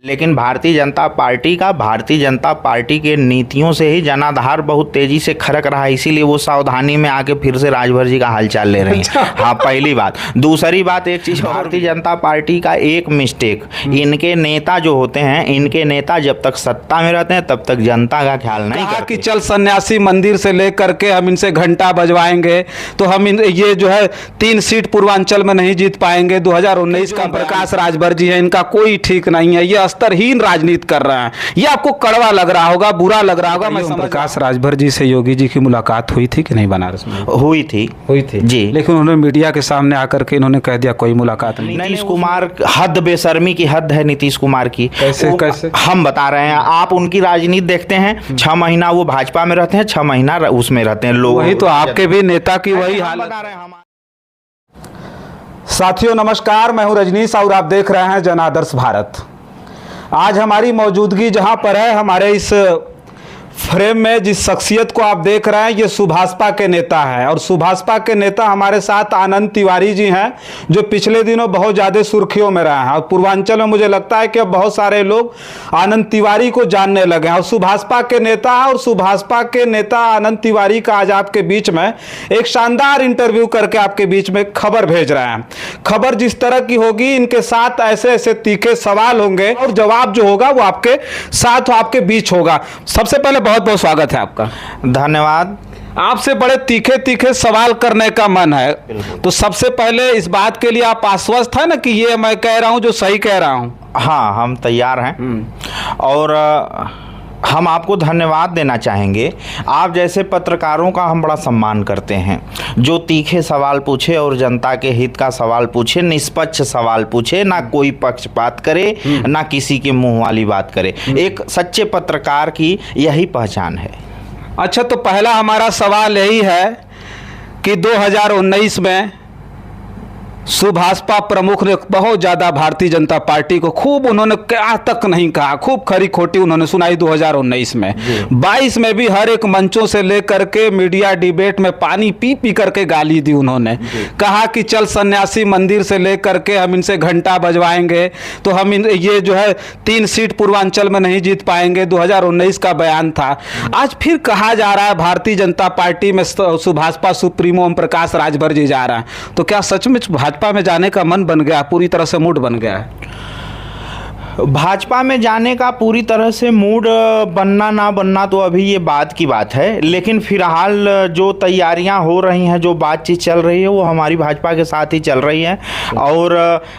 लेकिन भारतीय जनता पार्टी के नीतियों से ही जनाधार बहुत तेजी से खरक रहा है, इसीलिए वो सावधानी में आके फिर से राजभर जी का हालचाल ले रही हैं। हाँ, पहली बात। दूसरी बात, एक चीज, भारतीय जनता पार्टी का एक मिस्टेक, इनके नेता जो होते हैं, इनके नेता जब तक सत्ता में रहते हैं तब तक जनता का ख्याल नहीं करते। कि चल सन्यासी मंदिर से लेकर के हम इनसे घंटा बजवाएंगे तो हम ये जो है 3 सीट पूर्वांचल में नहीं जीत पाएंगे। 2019 का प्रकाश राजभर जी है, इनका कोई ठीक नहीं है, ये स्तरहीन राजनीति कर रहे हैं। ये आपको कड़वा लग रहा होगा, बुरा लग रहा होगा। मैं प्रकाश राजभर जी से योगी जी की मुलाकात हुई थी कि नहीं बनारस में? हुई थी जी, लेकिन उन्होंने मीडिया के सामने आकर के इन्होंने कह दिया कोई मुलाकात नहीं। नीतीश कुमार, हद बेशर्मी की हद है नीतीश कुमार की। कैसे हम बता रहे हैं, आप उनकी राजनीति देखते हैं, 6 महीना वो भाजपा में रहते हैं, 6 महीना उसमें रहते हैं लोग। वही तो आपके भी नेता की वही हाल बता रहे हैं। साथियों नमस्कार, मैं हूं रजनीश और आप देख रहे हैं जन आदर्श भारत। आज हमारी मौजूदगी जहां पर है, हमारे इस फ्रेम में जिस शख्सियत को आप देख रहे हैं, ये सुभाषपा के नेता हैं। और सुभाषपा के नेता हमारे साथ आनंद तिवारी जी हैं, जो पिछले दिनों बहुत ज़्यादा सुर्खियों में रहे हैं। और पूर्वांचल में मुझे लगता है कि अब बहुत सारे लोग आनंद तिवारी को जानने लगे हैं। और सुभाषपा के नेता है, और सुभाषपा के नेता आनंद तिवारी का आज आपके बीच में एक शानदार इंटरव्यू करके आपके बीच में खबर भेज रहे हैं। खबर जिस तरह की होगी, इनके साथ ऐसे ऐसे तीखे सवाल होंगे और जवाब जो होगा वो आपके साथ, आपके बीच होगा। सबसे पहले बहुत बहुत स्वागत है आपका। धन्यवाद। आपसे बड़े तीखे तीखे सवाल करने का मन है, तो सबसे पहले इस बात के लिए आप आश्वस्त हैं ना कि ये मैं कह रहा हूं जो सही कह रहा हूं? हाँ, हम तैयार हैं। और हम आपको धन्यवाद देना चाहेंगे। आप जैसे पत्रकारों का हम बड़ा सम्मान करते हैं, जो तीखे सवाल पूछे और जनता के हित का सवाल पूछे, निष्पक्ष सवाल पूछे, ना कोई पक्षपात करे, ना किसी के मुंह वाली बात करे। एक सच्चे पत्रकार की यही पहचान है। अच्छा, तो पहला हमारा सवाल यही है कि 2019 में सुभाषपा प्रमुख ने बहुत ज़्यादा भारतीय जनता पार्टी को खूब, उन्होंने क्या तक नहीं कहा, खूब खरी खोटी उन्होंने सुनाई 2019 में। 22 में भी हर एक मंचों से लेकर के मीडिया डिबेट में पानी पी पी करके गाली दी उन्होंने। कहा कि चल सन्यासी मंदिर से लेकर के हम इनसे घंटा बजवाएंगे तो हम ये जो है 3 सीट पूर्वांचल में नहीं जीत पाएंगे। 2019 का बयान था। आज फिर कहा जा रहा है भारतीय जनता पार्टी में सुभाषपा सुप्रीमो ओम प्रकाश राजभर जी जा रहा है, तो क्या सचमुच भाजपा में जाने का मन बन गया, पूरी तरह से मूड बन गया है? भाजपा में जाने का पूरी तरह से मूड बनना ना बनना तो अभी ये बात की बात है, लेकिन फिलहाल जो तैयारियां हो रही हैं, जो बातचीत चल रही है, वो हमारी भाजपा के साथ ही चल रही है। और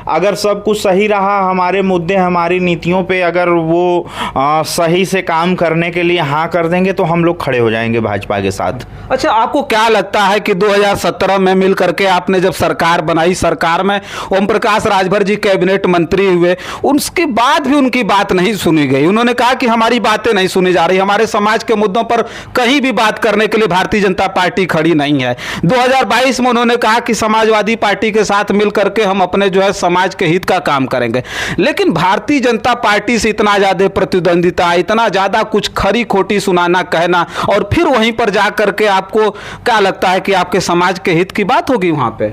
अगर सब कुछ सही रहा, हमारे मुद्दे, हमारी नीतियों पे अगर वो सही से काम करने के लिए हाँ कर देंगे तो हम लोग खड़े हो जाएंगे भाजपा के साथ। अच्छा, आपको क्या लगता है कि 2017 में मिल करके आपने जब सरकार बनाई, सरकार में ओम प्रकाश राजभर जी कैबिनेट मंत्री हुए, उसके बाद भी उनकी बात नहीं सुनी गई? उन्होंने कहा कि हमारी बातें नहीं सुनी जा रही, हमारे समाज के मुद्दों पर कहीं भी बात करने के लिए भारतीय जनता पार्टी खड़ी नहीं है। 2022 में उन्होंने कहा कि समाजवादी पार्टी के साथ मिल करके हम अपने जो है समाज के हित का काम करेंगे। लेकिन भारतीय जनता पार्टी से इतना ज्यादा प्रतिद्वंदिता, इतना ज्यादा कुछ खरी खोटी सुनाना, कहना, और फिर वहीं पर जा करके आपको क्या लगता है कि आपके समाज के हित की बात होगी वहां पे?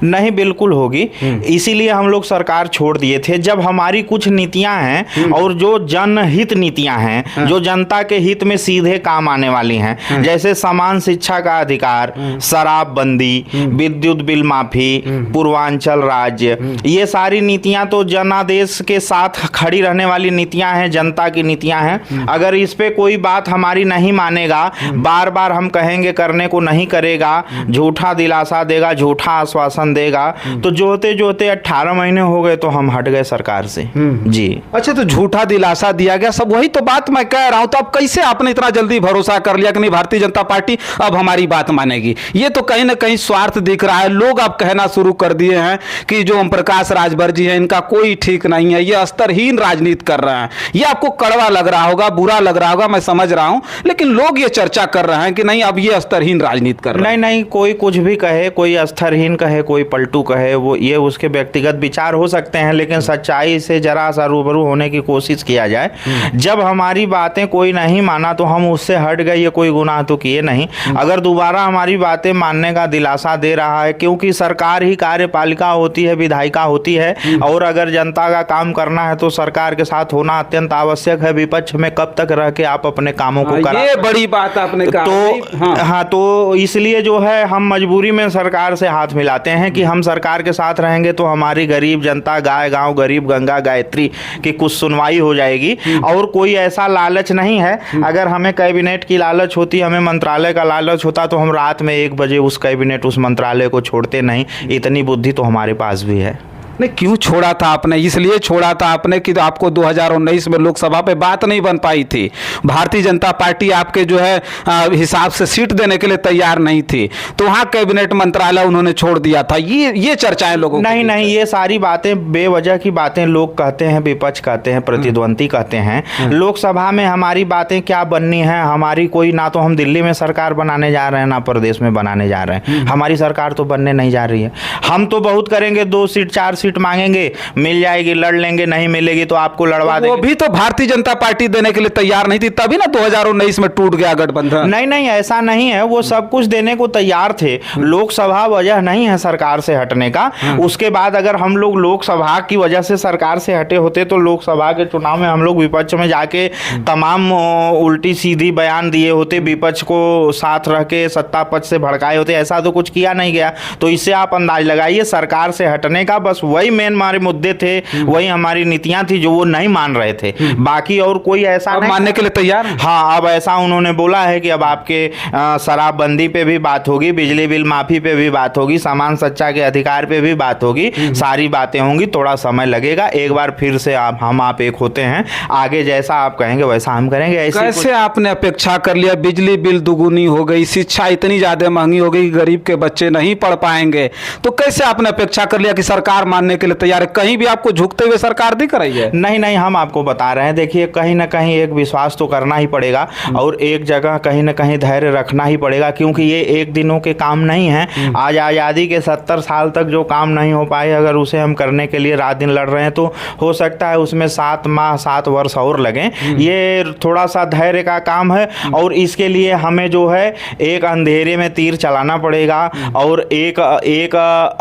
नहीं, बिल्कुल होगी। इसीलिए हम लोग सरकार छोड़ दिए थे। जब हमारी कुछ नीतियां हैं और जो जनहित नीतियां हैं, जो जनता के हित में सीधे काम आने वाली हैं, जैसे समान शिक्षा का अधिकार, शराबबंदी, विद्युत बिल माफी, पूर्वांचल राज्य, ये सारी नीतियां तो जनादेश के साथ खड़ी रहने वाली नीतियां हैं, जनता की नीतियां हैं। अगर इस पे कोई बात हमारी नहीं मानेगा, बार बार हम कहेंगे करने को नहीं करेगा, झूठा दिलासा देगा, झूठा आश्वासन देगा, तो जोते जोते 18 महीने हो गए तो हम हट गए सरकार से। जी। अच्छा, तो झूठा दिलासा दिया गया, सब वही तो बात मैं कह रहा हूं। तो अब कैसे आपने इतना जल्दी भरोसा कर लिया कि नहीं भारतीय जनता पार्टी अब हमारी बात मानेगी? ये तो कहीं ना कहीं स्वार्थ दिख रहा है। लोग अब कहना शुरू कर दिए हैं कि जो ओम प्रकाश राजभर जी हैं, इनका कोई ठीक नहीं है, ये स्तरहीन राजनीति कर रहे हैं। ये आपको कड़वा लग रहा होगा, बुरा लग रहा होगा, मैं समझ रहा हूं, लेकिन लोग ये चर्चा कर रहे हैं कि नहीं अब ये स्तरहीन राजनीति कर रहे हैं। नहीं, कोई कुछ भी कहे, कोई स्तरहीन कहे, कोई पलटू कहे, वो ये उसके व्यक्तिगत विचार हो सकते हैं, लेकिन सच्चाई से जरा सा रूबरू होने की कोशिश किया जाए। जब हमारी बातें कोई नहीं माना तो हम उससे हट गए, ये कोई गुनाह तो किए नहीं। अगर दोबारा हमारी बातें मानने का दिलासा दे रहा है, क्योंकि सरकार ही कार्यपालिका होती है, विधायिका होती है, और अगर जनता का काम करना है तो सरकार के साथ होना अत्यंत आवश्यक है। विपक्ष में कब तक रह के आप अपने कामों को करा, ये बड़ी बात आपने कहा। तो हाँ, तो इसलिए जो है हम मजबूरी में सरकार से हाथ मिलाते हैं कि हम सरकार के साथ रहेंगे तो हमारी गरीब जनता, गाय गांव गरीब गंगा गायत्री की कुछ सुनवाई हो जाएगी। और कोई ऐसा लालच नहीं है, अगर हमें कैबिनेट की लालच होती, हमें मंत्रालय का लालच होता तो हम रात में 1 बजे उस कैबिनेट, उस मंत्रालय को छोड़ते नहीं। इतनी बुद्धि तो हमारे पास भी है। नहीं, क्यों छोड़ा था आपने? इसलिए छोड़ा था आपने कि आपको 2019 में लोकसभा पे बात नहीं बन पाई थी। भारतीय जनता पार्टी आपके जो है हिसाब से सीट देने के लिए तैयार नहीं थी, तो वहाँ कैबिनेट मंत्रालय उन्होंने छोड़ दिया था। ये चर्चाएं लोगों नहीं नहीं, ये सारी बातें बेवजह की बातें लोग कहते हैं, विपक्ष कहते हैं, प्रतिद्वंदी कहते हैं। लोकसभा में हमारी बातें क्या बननी है? हमारी कोई, ना तो हम दिल्ली में सरकार बनाने जा रहे हैं, ना प्रदेश में बनाने जा रहे हैं। हमारी सरकार तो बनने नहीं जा रही है। हम तो बहुत करेंगे, 2 सीट 4 सीट मांगेंगे, मिल जाएगी, लड़ लेंगे, नहीं मिलेगी तो आपको लड़वा देंगे। वो भी तो भारतीय जनता पार्टी देने के लिए तैयार नहीं थी, तभी ना 2019 में टूट गया गठबंधन। नहीं नहीं, ऐसा नहीं है, वो सब कुछ देने को तैयार थे। लोकसभा वजह नहीं है सरकार से हटने का। उसके बाद अगर हम लोग लोकसभा की वजह से सरकार से हटे होते तो लोकसभा के चुनाव में हम लोग विपक्ष में जाके तमाम उल्टी सीधी बयान दिए होते, विपक्ष को साथ रह के सत्ता पक्ष से भड़काए होते। ऐसा तो कुछ किया नहीं गया। तो इससे आप अंदाज लगाइए, सरकार से हटने का बस वही मेन हमारे मुद्दे थे, वही हमारी नीतियां थी जो वो नहीं मान रहे थे। बाकी और कोई ऐसा नहीं मानने के लिए तैयार। हाँ, अब ऐसा उन्होंने बोला है कि अब आपके शराबबंदी पे भी बात होगी, बिजली बिल माफी पे भी बात होगी, सामान सच्चा के अधिकार पे भी बात होगी, सारी बातें होंगी। थोड़ा समय लगेगा, एक बार फिर से आप एक होते हैं, आगे जैसा आप कहेंगे वैसा हम करेंगे। ऐसे कैसे आपने अपेक्षा कर लिया? बिजली बिल दुगुनी हो गई, शिक्षा इतनी ज्यादा महंगी हो गई, गरीब के बच्चे नहीं पढ़ पाएंगे, तो कैसे आपने अपेक्षा कर लिया कि सरकार मानने के लिए तैयार है? कहीं भी आपको झुकते हुए सरकार दिख रही है? नहीं नहीं, हम आपको बता रहे हैं, देखिए कहीं ना कहीं एक विश्वास तो करना ही पड़ेगा और एक जगह कहीं ना कहीं धैर्य रखना ही पड़ेगा, क्योंकि ये एक दिनों के काम नहीं है। आज आज़ादी के 70 साल तक जो काम नहीं हो पाए, अगर उसे हम करने के लिए रात दिन लड़ रहे हैं तो हो सकता है उसमें 7 माह 7 वर्ष और लगें। ये थोड़ा सा धैर्य का काम है और इसके लिए हमें जो है एक अंधेरे में तीर चलाना पड़ेगा और एक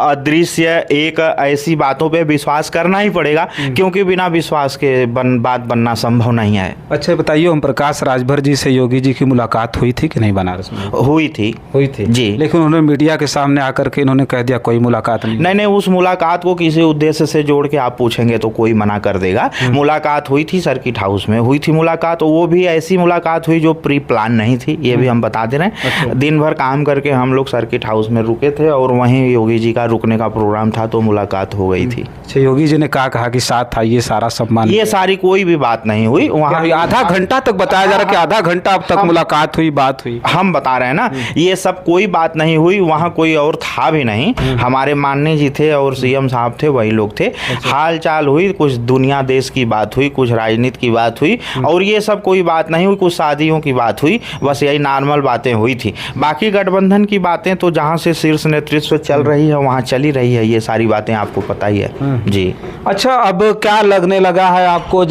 अदृश्य, एक ऐसी बातों पे विश्वास करना ही पड़ेगा, क्योंकि बिना विश्वास के बात बनना संभव नहीं है। अच्छा बताइए, ओम प्रकाश राजभर जी से योगी जी की मुलाकात हुई थी कि नहीं बनारस में? हुई थी जी, लेकिन उन्होंने मीडिया के सामने आकर के इन्होंने कह दिया कोई मुलाकात नहीं। नहीं, उस मुलाकात को किसी उद्देश्य से जोड़ के आप पूछेंगे तो कोई मना कर देगा। मुलाकात हुई थी, सर्किट हाउस में हुई थी मुलाकात, वो भी ऐसी मुलाकात हुई जो प्री प्लान नहीं थी, ये भी हम बता दे रहे हैं। अच्छा। दिन भर काम करके हम लोग सर्किट हाउस में रुके थे और वहीं योगी जी का रुकने का प्रोग्राम था, तो मुलाकात हो गई थी। अच्छा, योगी जी ने कहा कि साथ आइए, सारा सम्मान, ये सारी कोई भी बात नहीं हुई वहाँ। आधा घंटा तक बताया जा रहा है कि आधा घंटा अब तक मुलाकात हुई, बात हुई। हम बता रहे हैं ना, ये सब कोई बात नहीं हुई, वहाँ कोई और था भी नहीं। हमारे माननीय जी थे और सीएम साहब थे, वही लोग थे। हाल चाल हुई, कुछ दुनिया देश की बात हुई, कुछ राजनीति की बात हुई और ये सब कोई बात नहीं हुई। कुछ शादियों की बात हुई, बस यही नॉर्मल बातें हुई थी। बाकी गठबंधन की बातें तो जहाँ से शीर्ष नेतृत्व चल रही है वहाँ चली रही है, ये सारी बातें आपको पता ही है जी। अच्छा, अब क्या लगने लगा है आपको?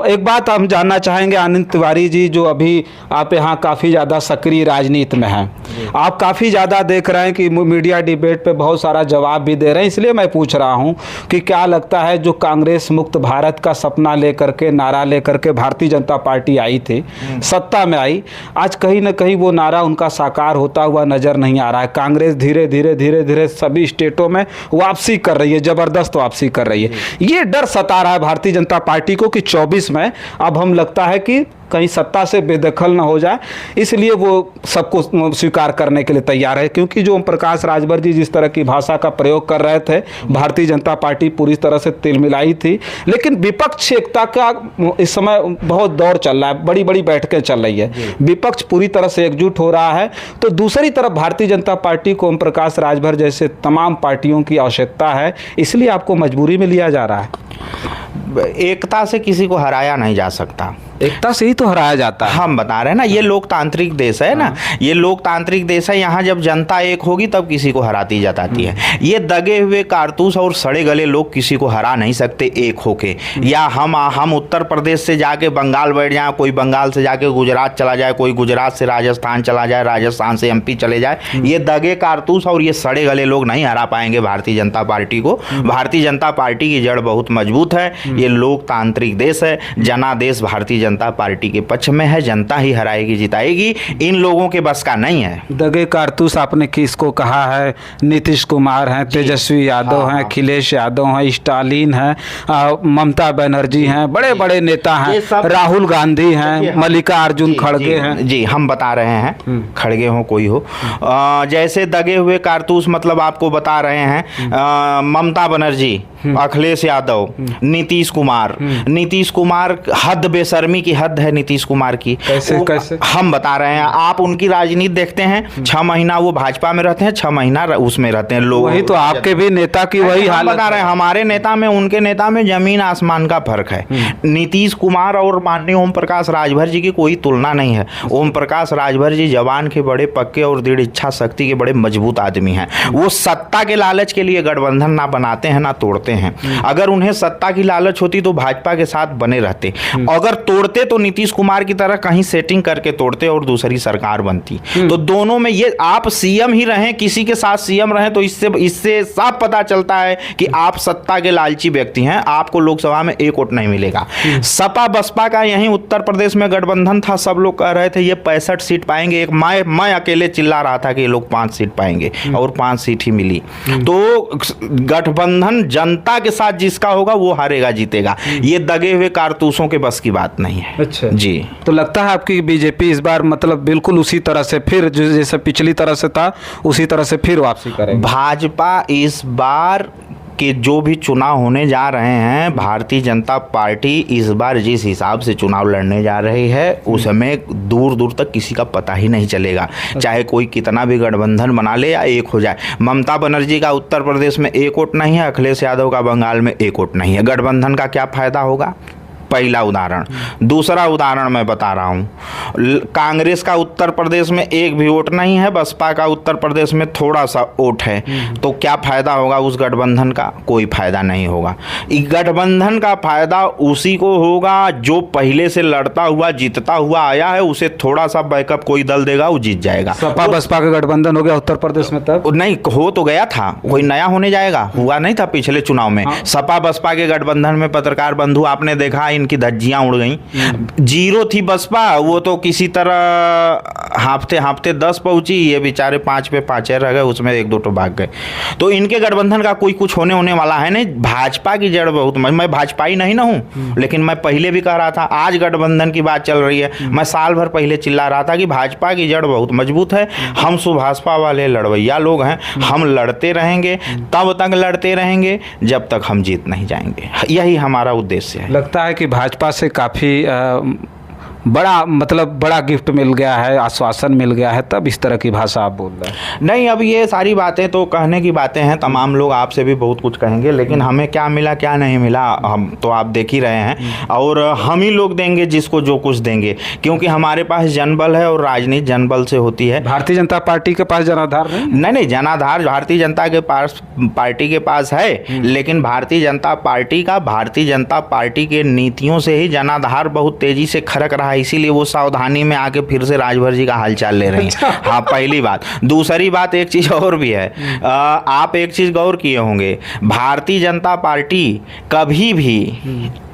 एक बात हम जानना चाहेंगे आनंद तिवारी जी, जो अभी आप यहाँ काफ़ी ज़्यादा सक्रिय राजनीति में हैं, आप काफ़ी ज़्यादा देख रहे हैं कि मीडिया डिबेट पे बहुत सारा जवाब भी दे रहे हैं, इसलिए मैं पूछ रहा हूँ कि क्या लगता है जो कांग्रेस मुक्त भारत का सपना लेकर के, नारा लेकर के भारतीय जनता पार्टी आई थी, सत्ता में आई, आज कहीं ना कहीं वो नारा उनका साकार होता हुआ नजर नहीं आ रहा है। कांग्रेस धीरे धीरे सभी स्टेटों में वापसी कर रही है, जबरदस्त वापसी कर रही है। ये डर सता रहा है भारतीय जनता पार्टी को कि 24 में अब हम लगता है कि कहीं सत्ता से बेदखल ना हो जाए, इसलिए वो सबको स्वीकार करने के लिए तैयार है। क्योंकि जो ओम प्रकाश राजभर जी जिस तरह की भाषा का प्रयोग कर रहे थे, भारतीय जनता पार्टी पूरी तरह से तिलमिलाई थी, लेकिन विपक्ष एकता का इस समय बहुत दौर चल रहा है, बड़ी बड़ी बैठकें चल रही है, विपक्ष पूरी तरह से एकजुट हो रहा है। तो दूसरी तरफ भारतीय जनता पार्टी को ओम प्रकाश राजभर जैसे तमाम पार्टियों की आवश्यकता है, इसलिए आपको मजबूरी में लिया जा रहा है। एकता से किसी को हराया नहीं जा सकता, एकता से ही तो हराया जाता है। हम बता रहे हैं ना, ये लोकतांत्रिक देश है ना, ये लोकतांत्रिक देश है। यहाँ जब जनता एक होगी तब किसी को हराती जताती है। ये दगे हुए कारतूस और सड़े गले लोग किसी को हरा नहीं सकते एक होके। या हम उत्तर प्रदेश से जाके बंगाल बैठ जाए, कोई बंगाल से जाके गुजरात चला जाए, कोई गुजरात से राजस्थान चला जाए, राजस्थान से MP चले जाए, ये दगे कारतूस और ये सड़े गले लोग नहीं हरा पाएंगे भारतीय जनता पार्टी को। भारतीय जनता पार्टी की जड़ बहुत मजबूत है। ये लोकतांत्रिक देश है, जनादेश भारतीय जनता पार्टी के पक्ष में है। जनता ही हराएगी जिताएगी, इन लोगों के बस का नहीं है। दगे कारतूस आपने किसको कहा है? नीतीश कुमार हैं, तेजस्वी यादव हैं, अखिलेश यादव हैं, स्टालिन हैं, ममता बनर्जी हैं, बड़े बड़े नेता हैं, राहुल गांधी हैं, मल्लिकार्जुन खड़गे हैं। जी हम बता रहे हैं, खड़गे हो कोई हो, जैसे दगे हुए कारतूस मतलब आपको बता रहे हैं, ममता बनर्जी, अखिलेश यादव, नीतीश कुमार हद बेशर्मी की हद है नीतीश कुमार की। कैसे हम बता रहे हैं, आप उनकी राजनीति देखते हैं, 6 महीना वो भाजपा में रहते हैं, 6 महीना उसमें रहते हैं लोग। वही तो आपके भी नेता की वही हालत बता रहे हैं, हमारे नेता में उनके नेता में जमीन आसमान का फर्क है। नीतीश कुमार और माननीय ओम प्रकाश राजभर जी की कोई तुलना नहीं है। ओम प्रकाश राजभर जी जवान के बड़े पक्के और दृढ़ इच्छा शक्ति के बड़े मजबूत आदमी हैं। वो सत्ता के लालच के लिए गठबंधन ना बनाते हैं ना तोड़ते हैं। अगर उन्हें सत्ता की लालच होती तो भाजपा के साथ बने रहते, अगर तोड़ते तो नीतीश कुमार की तरह कहीं सेटिंग करके तोड़ते और दूसरी सरकार बनती। तो दोनों में ये आप सीएम ही रहें, किसी के साथ सीएम रहें, तो इससे साफ पता चलता है कि आप सत्ता के लालची व्यक्ति हैं। आपको लोकसभा में एक वोट नहीं मिलेगा। सपा बसपा का यहीं उत्तर प्रदेश में गठबंधन था, सब लोग कह रहे थे ये 65 सीट पाएंगे। एक मैं अकेले चिल्ला रहा था कि ये लोग 5 सीट पाएंगे और 5 सीट ही मिली। तो गठबंधन जनता के साथ जिसका होगा वो हारेगा जीतेगा। ये दगे हुए कारतूसों के बस की बात नहीं है। अच्छा जी, तो लगता है आपकी बीजेपी इस बार मतलब बिल्कुल उसी तरह से फिर जैसे पिछली तरह से था उसी तरह से फिर वापसी करेगी? भाजपा इस बार कि जो भी चुनाव होने जा रहे हैं, भारतीय जनता पार्टी इस बार जिस हिसाब से चुनाव लड़ने जा रही है उसमें दूर दूर तक किसी का पता ही नहीं चलेगा। चाहे कोई कितना भी गठबंधन बना ले या एक हो जाए। ममता बनर्जी का उत्तर प्रदेश में एक वोट नहीं है, अखिलेश यादव का बंगाल में एक वोट नहीं है। गठबंधन का क्या फायदा होगा? पहला उदाहरण। दूसरा उदाहरण मैं बता रहा हूँ, कांग्रेस का उत्तर प्रदेश में एक भी वोट नहीं है, बसपा का उत्तर प्रदेश में थोड़ा सा वोट है। तो क्या फायदा होगा उस गठबंधन का? कोई फायदा नहीं होगा। गठबंधन का फायदा उसी को होगा जो पहले से लड़ता हुआ जीतता हुआ आया है, उसे थोड़ा सा बैकअप कोई दल देगा, वो जीत जाएगा। सपा बसपा का गठबंधन हो गया उत्तर प्रदेश में, तब नहीं हो तो गया था, कोई नया होने जाएगा? हुआ नहीं था पिछले चुनाव में। सपा बसपा के गठबंधन में पत्रकार बंधु आपने देखा इनकी धज्जियां उड़ गई। 0 थी बसपा, वो तो किसी तरह हाफते 10 पहुंची, ये बेचारे 5 पे 5 रह गए, उसमें 1-2 तो भाग गए। तो इनके गठबंधन का कोई कुछ होने वाला है नहीं। भाजपा की जड़ बहुत, मैं भाजपाई नहीं ना हूं, लेकिन मैं पहले भी कह रहा था, आज गठबंधन की बात चल रही है, मैं साल भर पहले चिल्ला रहा था कि भाजपा की जड़ बहुत मजबूत है। हम सुभाषपा वाले लड़वैया लोग हैं, हम लड़ते रहेंगे, तब तक लड़ते रहेंगे जब तक हम जीत नहीं जाएंगे। यही हमारा उद्देश्य है। लगता है कि भाजपा से काफ़ी बड़ा गिफ्ट मिल गया है, आश्वासन मिल गया है, तब इस तरह की भाषा आप बोल रहे हैं। नहीं, अब ये सारी बातें तो कहने की बातें हैं, तमाम लोग आपसे भी बहुत कुछ कहेंगे, लेकिन हमें क्या मिला क्या नहीं मिला हम तो आप देख ही रहे हैं। और हम ही लोग देंगे जिसको जो कुछ देंगे, क्योंकि हमारे पास जनबल है और राजनीति जनबल से होती है। भारतीय जनता पार्टी के पास जनाधार नहीं, जनाधार भारतीय जनता के पास पार्टी के पास है, लेकिन भारतीय जनता पार्टी के नीतियों से ही जनाधार बहुत तेजी से खरक रहा है, इसीलिए वो सावधानी में आके फिर से राजभर जी का हालचाल ले रही हैं। हाँ, पहली बात। दूसरी बात, एक चीज और भी है, आप एक चीज गौर किए होंगे, भारतीय जनता पार्टी कभी भी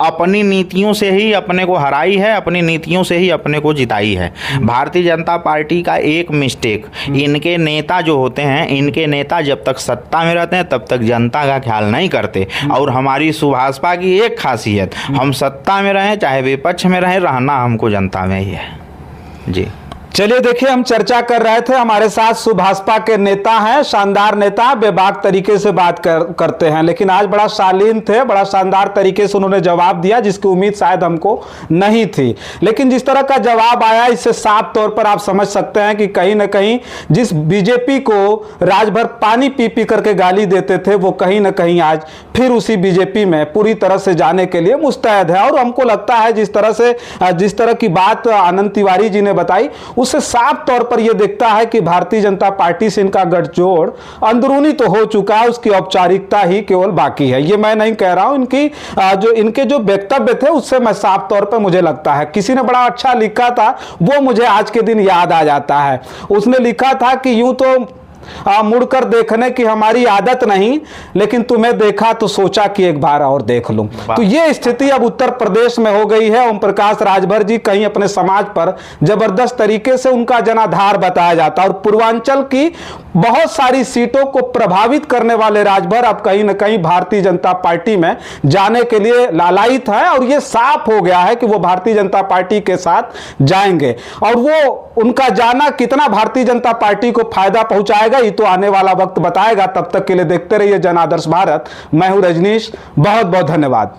अपनी नीतियों से ही अपने को हराई है, अपनी नीतियों से ही अपने को जिताई है। भारतीय जनता पार्टी का एक मिस्टेक, इनके नेता जो होते हैं, इनके नेता जब तक सत्ता में रहते हैं तब तक जनता का ख्याल नहीं करते। और हमारी सुभाषपा की एक खासियत, हम सत्ता में रहें चाहे विपक्ष में रहें, रहना हमको जनता में ही है। जी, चलिए देखिए, हम चर्चा कर रहे थे, हमारे साथ सुभाषपा के नेता हैं, शानदार नेता, बेबाक तरीके से बात करते हैं, लेकिन आज बड़ा शालीन थे, बड़ा शानदार तरीके से उन्होंने जवाब दिया जिसकी उम्मीद शायद हमको नहीं थी। लेकिन जिस तरह का जवाब आया, इससे साफ तौर पर आप समझ सकते हैं कि कहीं ना कहीं जिस बीजेपी को राजभर पानी पी पी करके गाली देते थे, वो कहीं ना कहीं आज फिर उसी बीजेपी में पूरी तरह से जाने के लिए मुस्तैद है। और हमको लगता है जिस तरह की बात आनंद तिवारी जी ने बताई, उससे साफ तौर पर यह दिखता है कि भारतीय जनता पार्टी से इनका गठजोड़ अंदरूनी तो हो चुका है, उसकी औपचारिकता ही केवल बाकी है। ये मैं नहीं कह रहा हूं, इनके जो वक्तव्य थे उससे मैं साफ तौर पर मुझे लगता है। किसी ने बड़ा अच्छा लिखा था, वो मुझे आज के दिन याद आ जाता है। उसने लिखा था कि यूं तो मुड़कर देखने की हमारी आदत नहीं, लेकिन तुम्हें देखा तो सोचा कि एक बार और देख लूं। तो ये स्थिति अब उत्तर प्रदेश में हो गई है। ओम प्रकाश राजभर जी कहीं अपने समाज पर जबरदस्त तरीके से उनका जनाधार बताया जाता है, और पूर्वांचल की बहुत सारी सीटों को प्रभावित करने वाले राजभर अब कहीं ना कहीं भारतीय जनता पार्टी में जाने के लिए लालायित है, और यह साफ हो गया है कि वो भारतीय जनता पार्टी के साथ जाएंगे। और वो उनका जाना कितना भारतीय जनता पार्टी को फायदा पहुंचाएगा, ये तो आने वाला वक्त बताएगा। तब तक के लिए देखते रहिए जन आदर्श भारत। मैं हूं रजनीश, बहुत बहुत धन्यवाद।